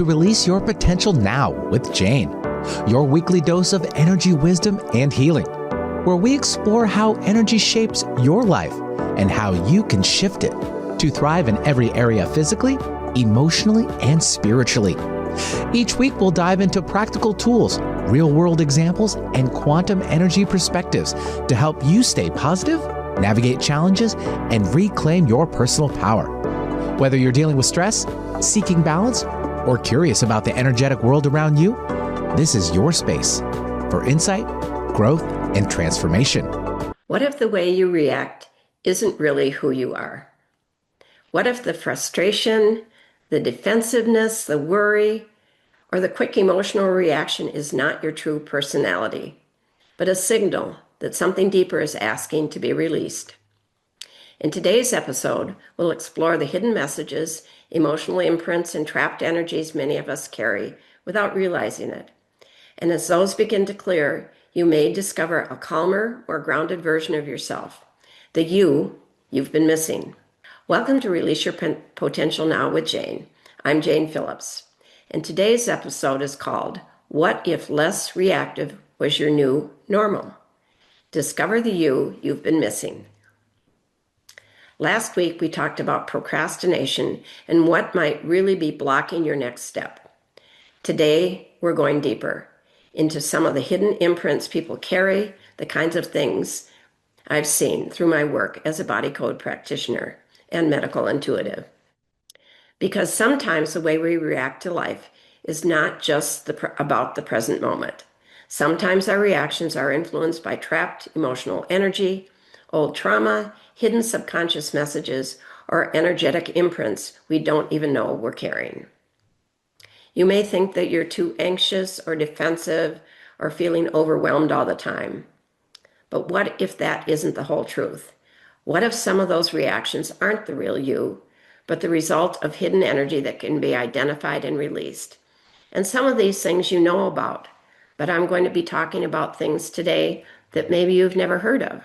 to Release Your Potential Now with Jane, your weekly dose of energy wisdom and healing, where we explore how energy shapes your life and how you can shift it to thrive in every area physically, emotionally, and spiritually. Each week, we'll dive into practical tools, real-world examples, and quantum energy perspectives to help you stay positive, navigate challenges, and reclaim your personal power. Whether you're dealing with stress, seeking balance, or curious about the energetic world around you, this is your space for insight, growth, and transformation. What if the way you react isn't really who you are? What if the frustration, the defensiveness, the worry, or the quick emotional reaction is not your true personality, but a signal that something deeper is asking to be released? In today's episode, we'll explore the hidden messages, emotional imprints, and trapped energies many of us carry without realizing it. And as those begin to clear, you may discover a calmer, more grounded version of yourself, the you've been missing. Welcome to Release Your Potential Now with Jane. I'm Jane Phillips, and today's episode is called, What If Less Reactive Was Your New Normal? Discover the you've been missing. Last week, we talked about procrastination and what might really be blocking your next step. Today, we're going deeper into some of the hidden imprints people carry, the kinds of things I've seen through my work as a body code practitioner and medical intuitive. Because sometimes the way we react to life is not just about the present moment. Sometimes our reactions are influenced by trapped emotional energy, old trauma, hidden subconscious messages, or energetic imprints we don't even know we're carrying. You may think that you're too anxious or defensive or feeling overwhelmed all the time. But what if that isn't the whole truth? What if some of those reactions aren't the real you, but the result of hidden energy that can be identified and released? And some of these things you know about, but I'm going to be talking about things today that maybe you've never heard of.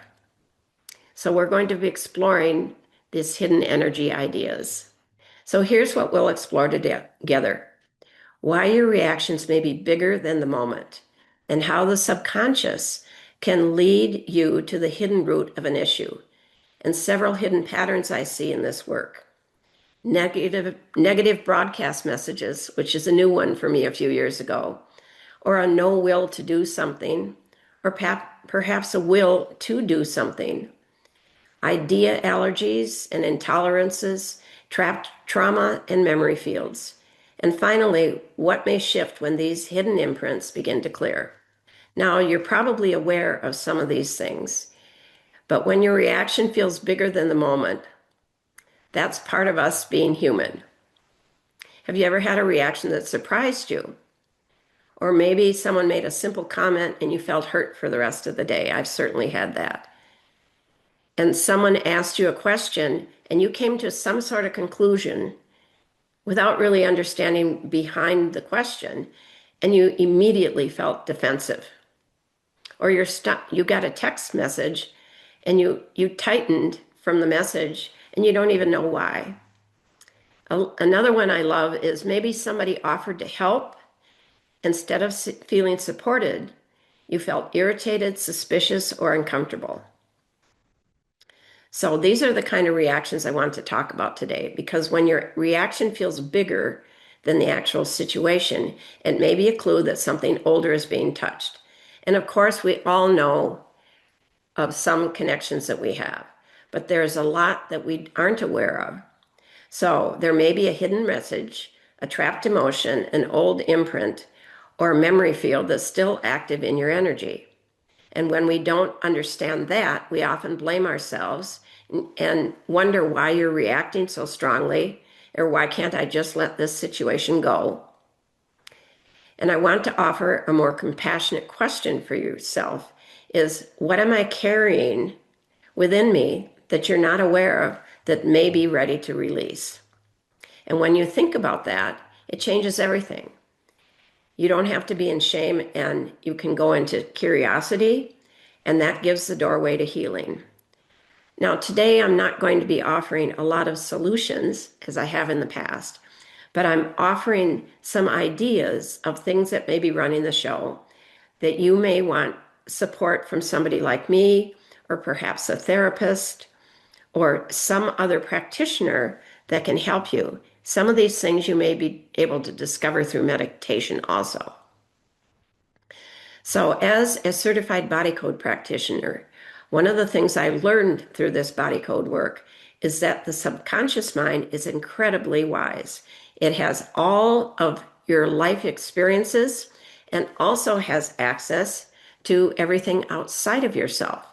So we're going to be exploring these hidden energy ideas. So here's what we'll explore together. Why your reactions may be bigger than the moment, and how the subconscious can lead you to the hidden root of an issue, and several hidden patterns I see in this work. Negative broadcast messages, which is a new one for me a few years ago, or a no will to do something, or perhaps a will to do something. Idea allergies and intolerances, trapped trauma and memory fields. And finally, what may shift when these hidden imprints begin to clear? Now, you're probably aware of some of these things, but when your reaction feels bigger than the moment, that's part of us being human. Have you ever had a reaction that surprised you? Or maybe someone made a simple comment and you felt hurt for the rest of the day. I've certainly had that. And someone asked you a question and you came to some sort of conclusion without really understanding behind the question, and you immediately felt defensive. Or you got a text message and you tightened from the message and you don't even know why. Another one I love is maybe somebody offered to help. Instead of feeling supported, you felt irritated, suspicious, or uncomfortable. So these are the kind of reactions I want to talk about today, because when your reaction feels bigger than the actual situation, it may be a clue that something older is being touched. And of course, we all know of some connections that we have, but there's a lot that we aren't aware of. So there may be a hidden message, a trapped emotion, an old imprint, or a memory field that's still active in your energy. And when we don't understand that, we often blame ourselves and wonder why you're reacting so strongly, or why can't I just let this situation go? And I want to offer a more compassionate question for yourself is, what am I carrying within me that you're not aware of that may be ready to release? And when you think about that, it changes everything. You don't have to be in shame, and you can go into curiosity, and that gives the doorway to healing. Now, today I'm not going to be offering a lot of solutions, as I have in the past, but I'm offering some ideas of things that may be running the show that you may want support from somebody like me, or perhaps a therapist, or some other practitioner that can help you. Some of these things you may be able to discover through meditation also. So, as a certified body code practitioner, one of the things I learned through this body code work is that the subconscious mind is incredibly wise. It has all of your life experiences and also has access to everything outside of yourself.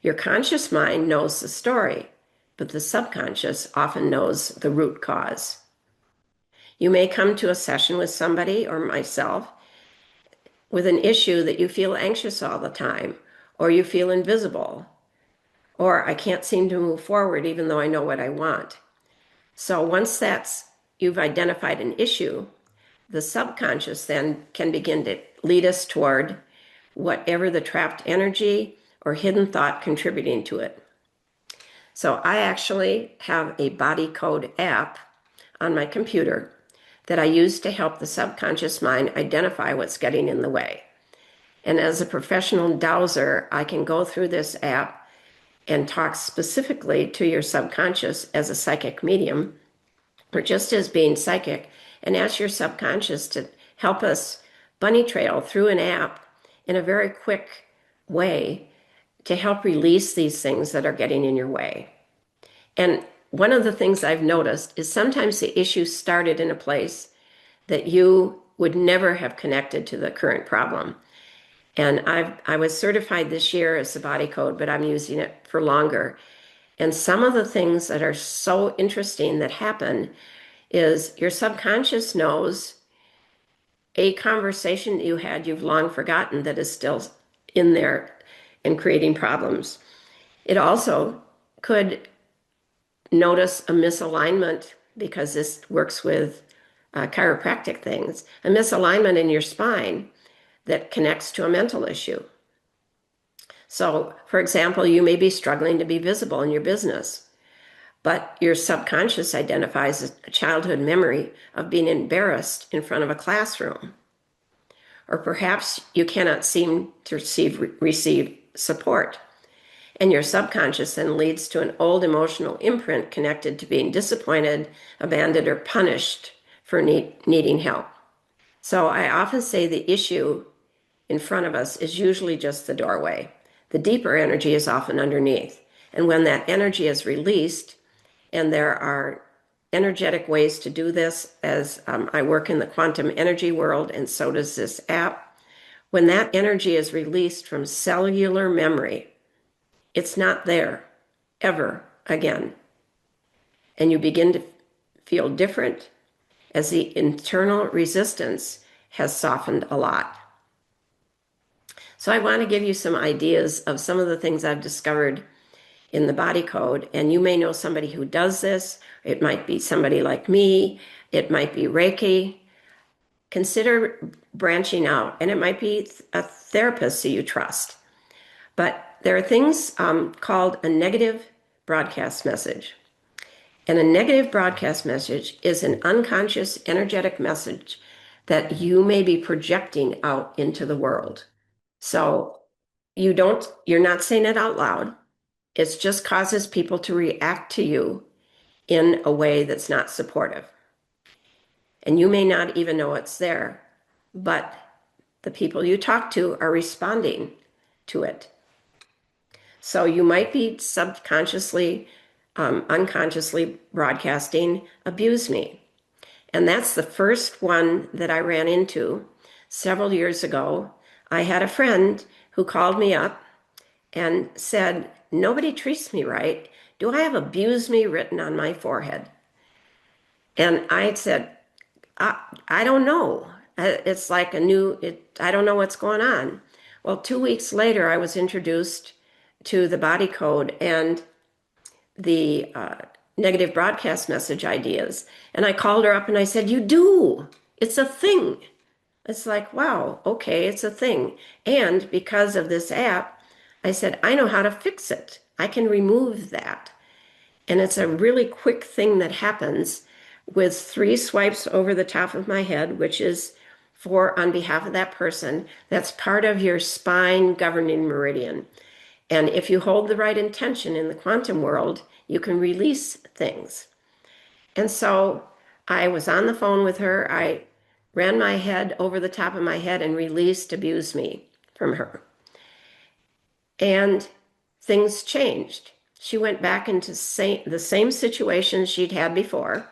Your conscious mind knows the story, but the subconscious often knows the root cause. You may come to a session with somebody or myself with an issue that you feel anxious all the time, or you feel invisible, or I can't seem to move forward even though I know what I want. So once you've identified an issue, the subconscious then can begin to lead us toward whatever the trapped energy or hidden thought contributing to it. So I actually have a body code app on my computer that I use to help the subconscious mind identify what's getting in the way. And as a professional dowser, I can go through this app and talk specifically to your subconscious as a psychic medium, or just as being psychic, and ask your subconscious to help us bunny trail through an app in a very quick way to help release these things that are getting in your way. And one of the things I've noticed is sometimes the issue started in a place that you would never have connected to the current problem. And I was certified this year as the body code, but I'm using it for longer. And some of the things that are so interesting that happen is your subconscious knows a conversation that you had you've long forgotten that is still in there and creating problems. It also could notice a misalignment, because this works with chiropractic things, a misalignment in your spine that connects to a mental issue. So, for example, you may be struggling to be visible in your business, but your subconscious identifies a childhood memory of being embarrassed in front of a classroom. Or perhaps you cannot seem to receive support. And your subconscious then leads to an old emotional imprint connected to being disappointed, abandoned, or punished for needing help. So I often say the issue in front of us is usually just the doorway. The deeper energy is often underneath. And when that energy is released, and there are energetic ways to do this, as I work in the quantum energy world, and so does this app, when that energy is released from cellular memory, it's not there ever again. And you begin to feel different as the internal resistance has softened a lot. So I want to give you some ideas of some of the things I've discovered in the body code. And you may know somebody who does this. It might be somebody like me. It might be Reiki. Consider branching out. And it might be a therapist that you trust. But there are things called a negative broadcast message. And a negative broadcast message is an unconscious energetic message that you may be projecting out into the world. So you're not saying it out loud. It just causes people to react to you in a way that's not supportive. And you may not even know it's there, but the people you talk to are responding to it. So you might be subconsciously, unconsciously broadcasting, abuse me. And that's the first one that I ran into several years ago. I had a friend who called me up and said, nobody treats me right. Do I have abuse me written on my forehead? And I said, I don't know. It's like I don't know what's going on. Well, 2 weeks later, I was introduced to the body code and the negative broadcast message ideas. And I called her up and I said, you do. It's a thing. It's like, wow, okay, it's a thing. And because of this app, I said, I know how to fix it. I can remove that. And it's a really quick thing that happens with 3 swipes over the top of my head, which is for on behalf of that person. That's part of your spine governing meridian. And if you hold the right intention in the quantum world, you can release things. And so I was on the phone with her. I ran my head over the top of my head and released abuse me from her. And things changed. She went back into the same situation she'd had before,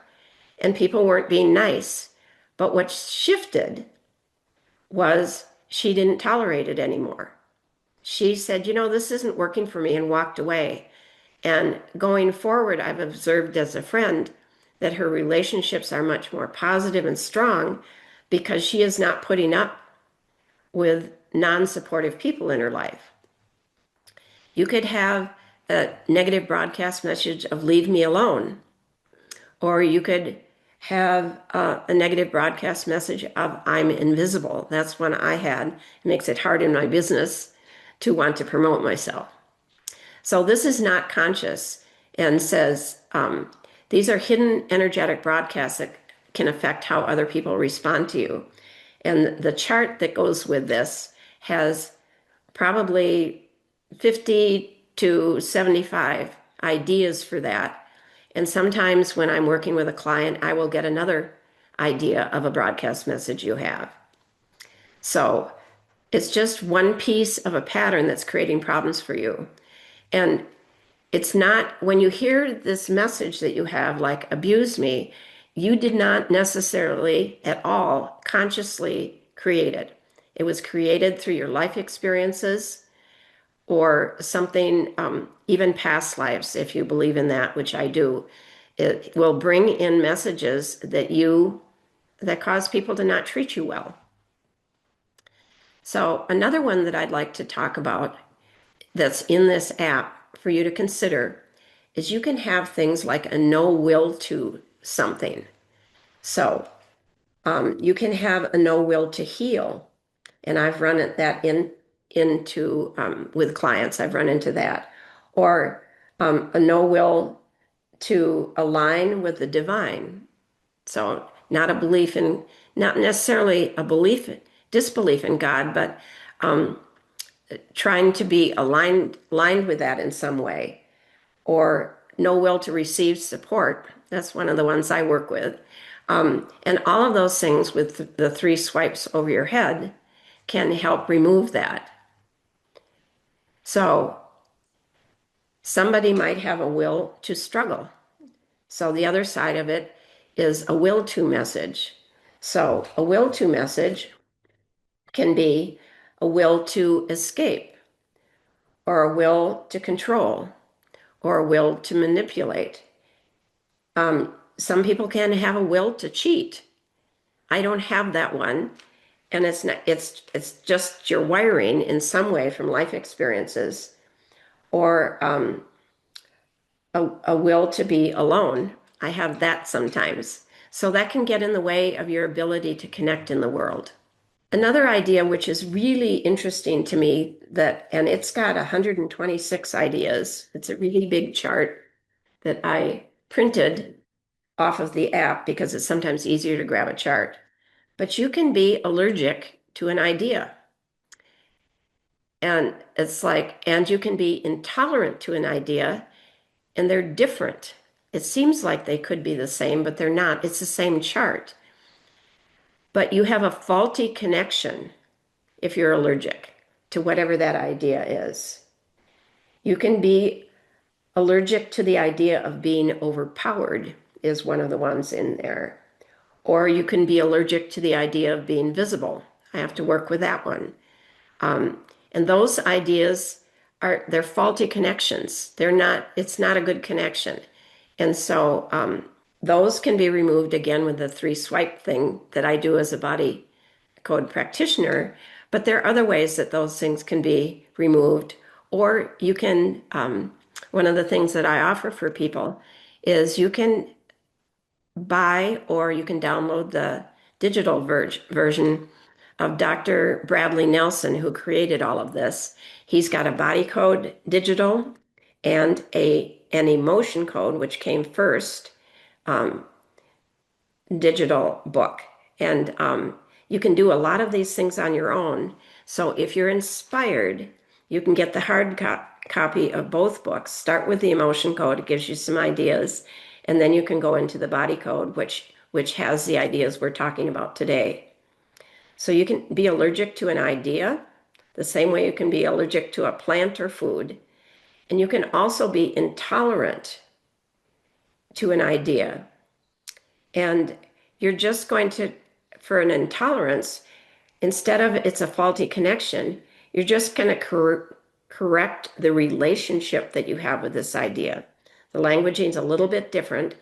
and people weren't being nice. But what shifted was she didn't tolerate it anymore. She said, this isn't working for me, and walked away. And going forward, I've observed as a friend that her relationships are much more positive and strong because she is not putting up with non-supportive people in her life. You could have a negative broadcast message of leave me alone, or you could have a negative broadcast message of I'm invisible. That's one I had. It makes it hard in my business to want to promote myself. So this is not conscious, and says these are hidden energetic broadcasts that can affect how other people respond to you. And the chart that goes with this has probably 50 to 75 ideas for that. And sometimes when I'm working with a client, I will get another idea of a broadcast message you have. So it's just one piece of a pattern that's creating problems for you. And it's not, when you hear this message that you have, like abuse me, you did not necessarily at all consciously create it. It was created through your life experiences or something, even past lives, if you believe in that, which I do. It will bring in messages that cause people to not treat you well. So another one that I'd like to talk about that's in this app for you to consider is you can have things like a no will to something. So you can have a no will to heal. And I've run that into with clients. I've run into that. Or a no will to align with the divine. So not necessarily a disbelief in God, but trying to be aligned with that in some way. Or no will to receive support. That's one of the ones I work with. And all of those things with the 3 swipes over your head can help remove that. So somebody might have a will to struggle. So the other side of it is a will to message. So a will to message can be a will to escape, or a will to control, or a will to manipulate. Some people can have a will to cheat. I don't have that one. And it's just your wiring in some way from life experiences, or a will to be alone. I have that sometimes. So that can get in the way of your ability to connect in the world. Another idea which is really interesting to me, and it's got 126 ideas. It's a really big chart that I printed off of the app because it's sometimes easier to grab a chart. But you can be allergic to an idea. And and you can be intolerant to an idea, and they're different. It seems like they could be the same, but they're not. It's the same chart. But you have a faulty connection if you're allergic to whatever that idea is. You can be allergic to the idea of being overpowered, is one of the ones in there. Or you can be allergic to the idea of being visible. I have to work with that one. And those ideas they're faulty connections. It's not a good connection. And so those can be removed again with the 3 swipe thing that I do as a body code practitioner. But there are other ways that those things can be removed. Or you can, one of the things that I offer for people is you can buy or you can download the digital version of Dr. Bradley Nelson, who created all of this. He's got a body code digital and an emotion code, which came first. digital book. And you can do a lot of these things on your own. So if you're inspired, you can get the hard copy of both books. Start with the emotion code. It gives you some ideas. And then you can go into the body code, which has the ideas we're talking about today. So you can be allergic to an idea the same way you can be allergic to a plant or food. And you can also be intolerant to an idea. And you're just going to, for an intolerance, instead of it's a faulty connection, you're just going to correct the relationship that you have with this idea. The languaging is a little bit different,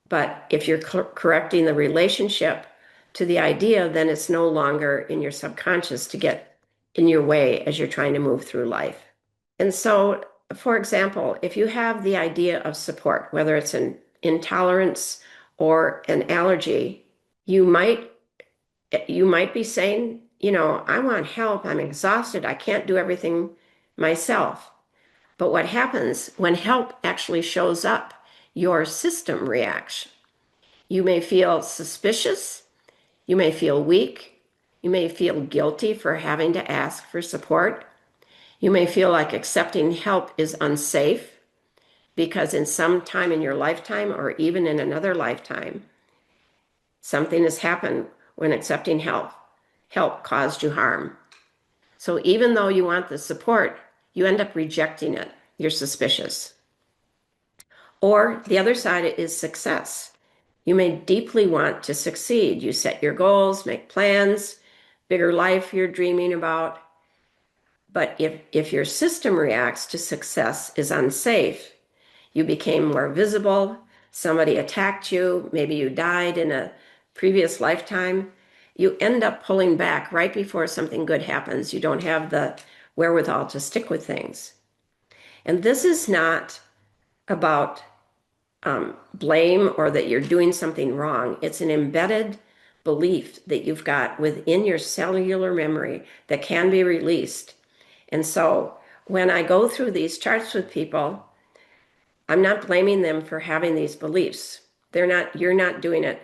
but if you're correcting the relationship to the idea, then it's no longer in your subconscious to get in your way as you're trying to move through life. And so, for example, if you have the idea of support, whether it's an intolerance or an allergy, you might be saying, I want help. I'm exhausted. I can't do everything myself. But what happens when help actually shows up, your system reacts. You may feel suspicious. You may feel weak. You may feel guilty for having to ask for support. You may feel like accepting help is unsafe because in some time in your lifetime or even in another lifetime, something has happened when accepting help caused you harm. So even though you want the support, you end up rejecting it. You're suspicious. Or the other side is success. You may deeply want to succeed. You set your goals, make plans, bigger life you're dreaming about. But if your system reacts to success is unsafe, you became more visible, somebody attacked you, maybe you died in a previous lifetime, you end up pulling back right before something good happens. You don't have the wherewithal to stick with things. And this is not about blame or that you're doing something wrong. It's an embedded belief that you've got within your cellular memory that can be released. And so when I go through these charts with people, I'm not blaming them for having these beliefs. You're not doing it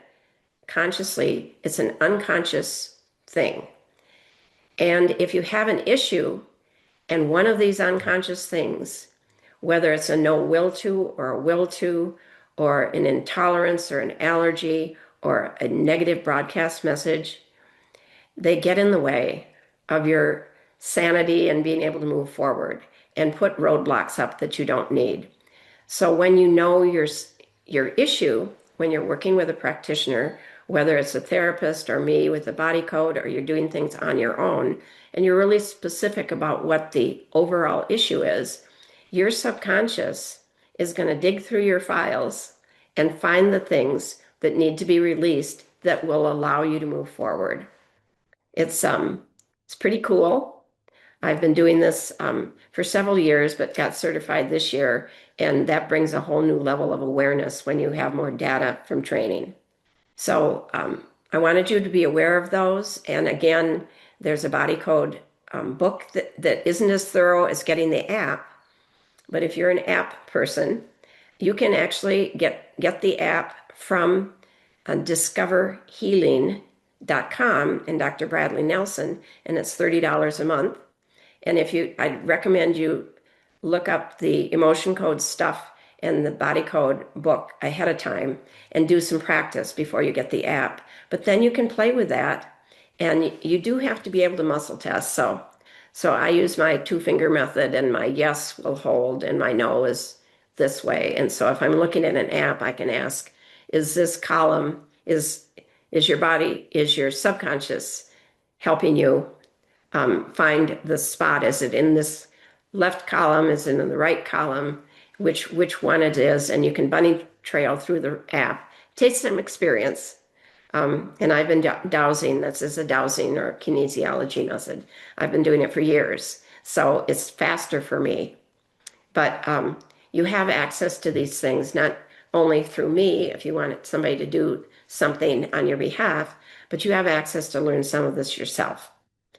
consciously. It's an unconscious thing. And if you have an issue and one of these unconscious things, whether it's a no will to or a will to, or an intolerance or an allergy or a negative broadcast message, they get in the way of your sanity and being able to move forward and put roadblocks up that you don't need. So when you know your issue, when you're working with a practitioner, whether it's a therapist or me with the body code, or you're doing things on your own, and you're really specific about what the overall issue is, your subconscious is going to dig through your files and find the things that need to be released that will allow you to move forward. It's pretty cool. I've been doing this for several years, but got certified this year, and that brings a whole new level of awareness when you have more data from training. So I wanted you to be aware of those. And again, there's a body code book that isn't as thorough as getting the app. But if you're an app person, you can actually get the app from discoverhealing.com and Dr. Bradley Nelson, and it's $30 a month. And I'd recommend you look up the emotion code stuff and the body code book ahead of time and do some practice before you get the app. But then you can play with that, and you do have to be able to muscle test. So I use my 2-finger method, and my yes will hold and my no is this way. And so if I'm looking at an app, I can ask, is this column, is your subconscious helping you find the spot? Is it in this left column? Is it in the right column? Which one it is? And you can bunny trail through the app. It takes some experience. And I've been dowsing. This is a dowsing or kinesiology method. I've been doing it for years. So it's faster for me. But you have access to these things, not only through me, if you want somebody to do something on your behalf, but you have access to learn some of this yourself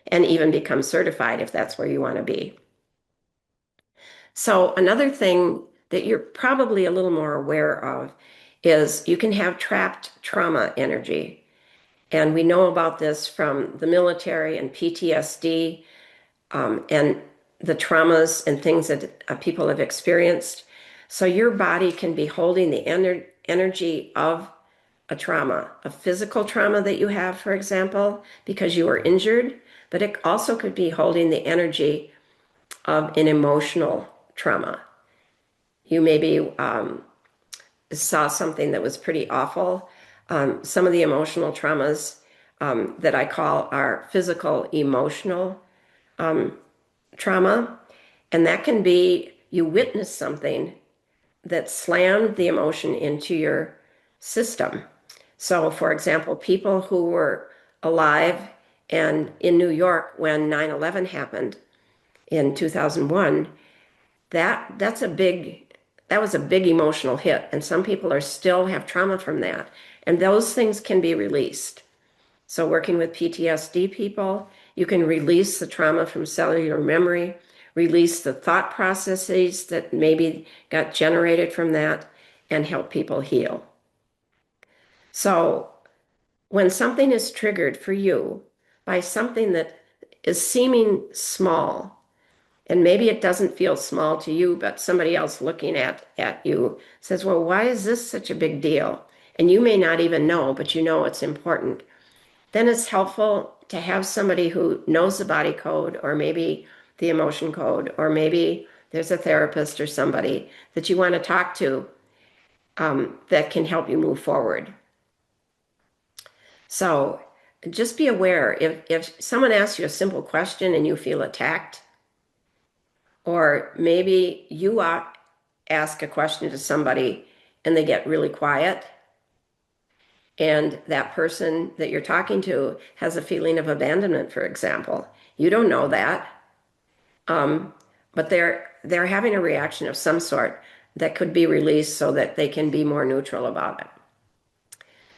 and even become certified if that's where you want to be. So another thing that you're probably a little more aware of is you can have trapped trauma energy. And we know about this from the military and PTSD, and the traumas and things that people have experienced. So your body can be holding the energy of a trauma, a physical trauma that you have, for example, because you were injured, but it also could be holding the energy of an emotional trauma. You maybe saw something that was pretty awful. Some of the emotional traumas that I call are physical emotional trauma. And that can be you witnessed something that slammed the emotion into your system. So, for example, people who were alive and in New York when 9/11 happened in 2001, that was a big emotional hit, and some people are still have trauma from that, and those things can be released. So working with PTSD people, you can release the trauma from cellular memory, release the thought processes that maybe got generated from that, and help people heal. So when something is triggered for you by something that is seeming small, and maybe it doesn't feel small to you, but somebody else looking at you says, well, why is this such a big deal? And you may not even know, but you know it's important. Then it's helpful to have somebody who knows the body code, or maybe the emotion code, or maybe there's a therapist or somebody that you want to talk to that can help you move forward. So just be aware if someone asks you a simple question and you feel attacked, or maybe you ask a question to somebody and they get really quiet, and that person that you're talking to has a feeling of abandonment, for example. You don't know that, but they're having a reaction of some sort that could be released so that they can be more neutral about it.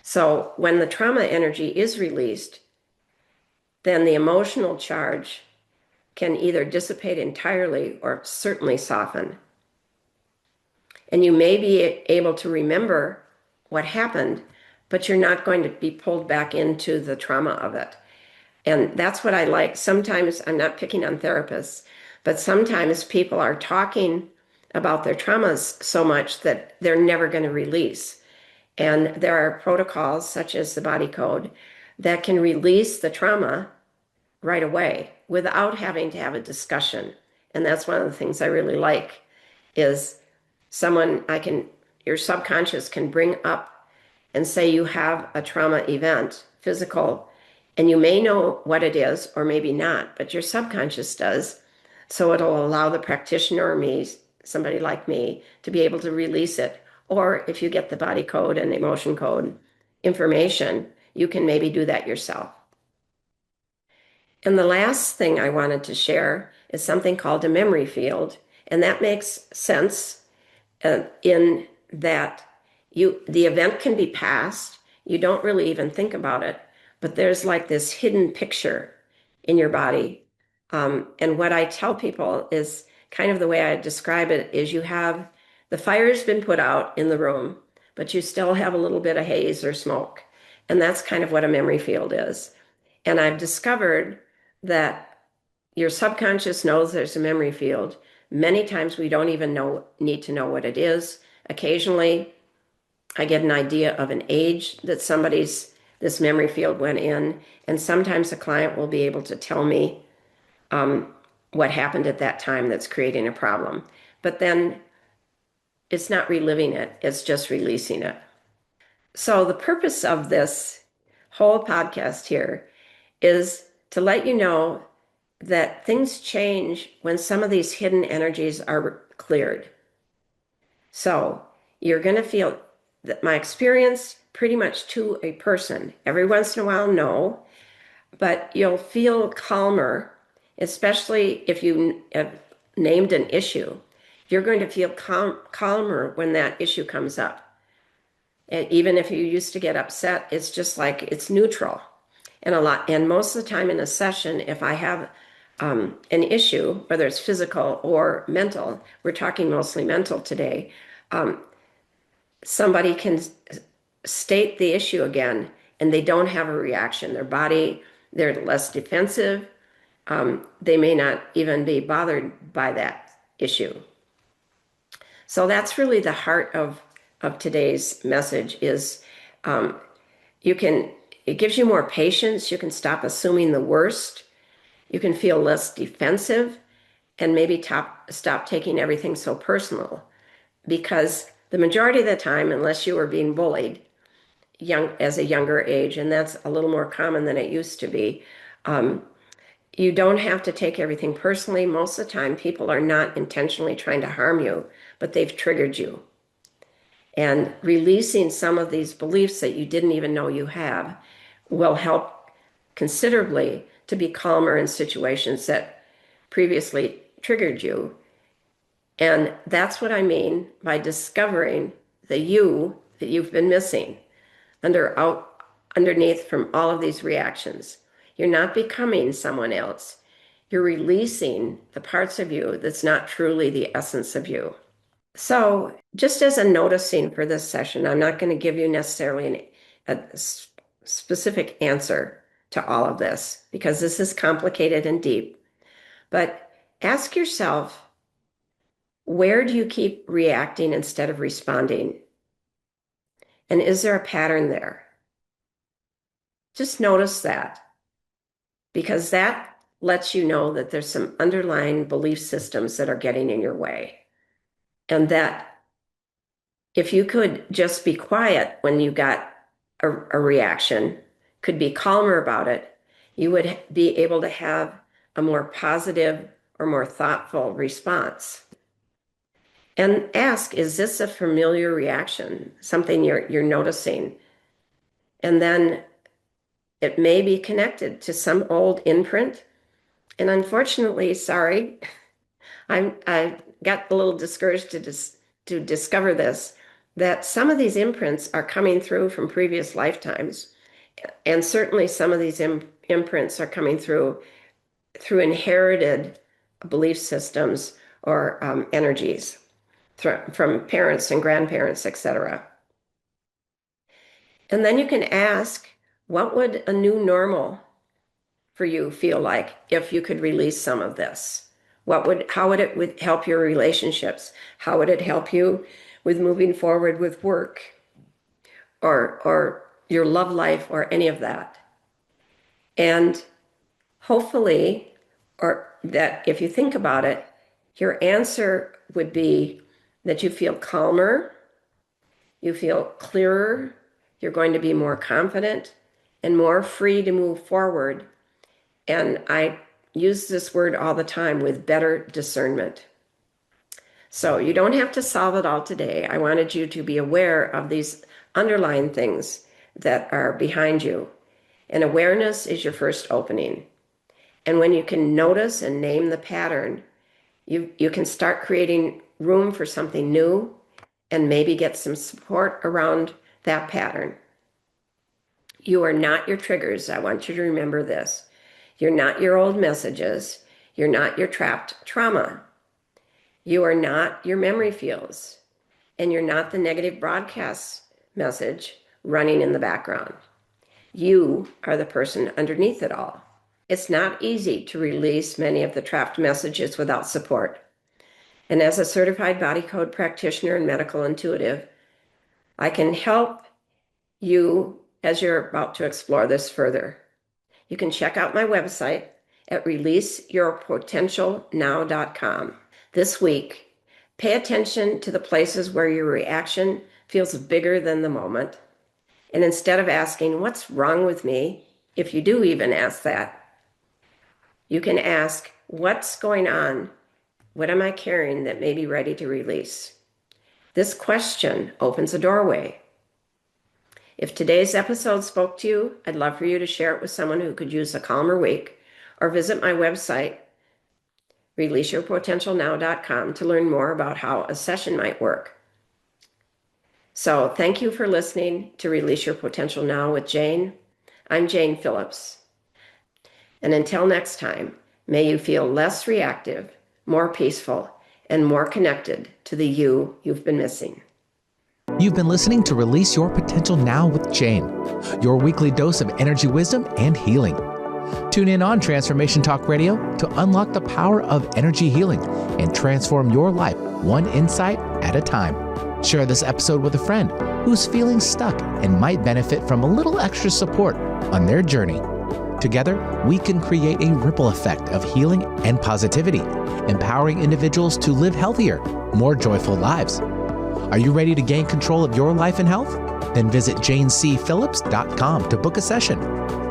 So when the trauma energy is released, then the emotional charge can either dissipate entirely or certainly soften. And you may be able to remember what happened, but you're not going to be pulled back into the trauma of it. And that's what I like. Sometimes, I'm not picking on therapists, but sometimes people are talking about their traumas so much that they're never going to release. And there are protocols such as the body code that can release the trauma right away without having to have a discussion. And that's one of the things I really like is your subconscious can bring up and say you have a trauma event, physical, and you may know what it is or maybe not, but your subconscious does. So it'll allow the practitioner or me, somebody like me, to be able to release it. Or if you get the body code and the emotion code information, you can maybe do that yourself. And the last thing I wanted to share is something called a memory field. And that makes sense in that the event can be past. You don't really even think about it, but there's like this hidden picture in your body. And what I tell people is kind of the way I describe it is you have the fire's been put out in the room, but you still have a little bit of haze or smoke. And that's kind of what a memory field is. And I've discovered that your subconscious knows there's a memory field. Many times we don't even need to know what it is. Occasionally, I get an idea of an age that this memory field went in, and sometimes a client will be able to tell me what happened at that time that's creating a problem. But then it's not reliving it, it's just releasing it. So the purpose of this whole podcast here is to let you know that things change when some of these hidden energies are cleared. So you're going to feel that my experience pretty much to a person, every once in a while, no, but you'll feel calmer, especially if you have named an issue. You're going to feel calmer when that issue comes up. And even if you used to get upset, it's just like it's neutral. And most of the time in a session, if I have an issue, whether it's physical or mental, we're talking mostly mental today, somebody can state the issue again and they don't have a reaction. Their body, they're less defensive. They may not even be bothered by that issue. So that's really the heart of today's message is it gives you more patience. You can stop assuming the worst. You can feel less defensive and maybe stop taking everything so personal, because the majority of the time, unless you were being bullied as a younger age, and that's a little more common than it used to be, you don't have to take everything personally. Most of the time, people are not intentionally trying to harm you, but they've triggered you. And releasing some of these beliefs that you didn't even know you have will help considerably to be calmer in situations that previously triggered you. And that's what I mean by discovering the you that you've been missing underneath from all of these reactions. You're not becoming someone else. You're releasing the parts of you that's not truly the essence of you. So just as a noticing for this session, I'm not going to give you necessarily a specific answer to all of this because this is complicated and deep. But ask yourself, where do you keep reacting instead of responding? And is there a pattern there? Just notice that, because that lets you know that there's some underlying belief systems that are getting in your way. And that if you could just be quiet when you got a reaction, could be calmer about it, you would be able to have a more positive or more thoughtful response. And ask, is this a familiar reaction, something you're noticing? And then it may be connected to some old imprint. And unfortunately, sorry, I got a little discouraged to discover this, that some of these imprints are coming through from previous lifetimes. And certainly some of these imprints are coming through inherited belief systems or energies from parents and grandparents, etc. And then you can ask, what would a new normal for you feel like if you could release some of this? How would it help your relationships? How would it help you with moving forward with work or your love life or any of that? And hopefully, or that if you think about it, your answer would be that you feel calmer, you feel clearer, you're going to be more confident and more free to move forward. And I use this word all the time, with better discernment. So you don't have to solve it all today. I wanted you to be aware of these underlying things that are behind you. And awareness is your first opening. And when you can notice and name the pattern, you can start creating room for something new and maybe get some support around that pattern. You are not your triggers. I want you to remember this. You're not your old messages. You're not your trapped trauma. You are not your memory fields. And you're not the negative broadcast message running in the background. You are the person underneath it all. It's not easy to release many of the trapped messages without support. And as a certified body code practitioner and medical intuitive, I can help you as you're about to explore this further. You can check out my website at releaseyourpotentialnow.com. This week, pay attention to the places where your reaction feels bigger than the moment. And instead of asking, what's wrong with me? If you do even ask that, you can ask, what's going on? What am I carrying that may be ready to release? This question opens a doorway. If today's episode spoke to you, I'd love for you to share it with someone who could use a calmer week, or visit my website, releaseyourpotentialnow.com, to learn more about how a session might work. So thank you for listening to Release Your Potential Now with Jane. I'm Jane Phillips. And until next time, may you feel less reactive, more peaceful, and more connected to the you've been missing. You've been listening to Release Your Potential Now with Jane, your weekly dose of energy wisdom and healing. Tune in on Transformation Talk Radio to unlock the power of energy healing and transform your life one insight at a time. Share this episode with a friend who's feeling stuck and might benefit from a little extra support on their journey. Together, we can create a ripple effect of healing and positivity, empowering individuals to live healthier, more joyful lives. Are you ready to gain control of your life and health? Then visit janecphillips.com to book a session,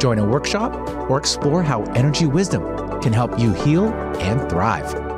join a workshop, or explore how energy wisdom can help you heal and thrive.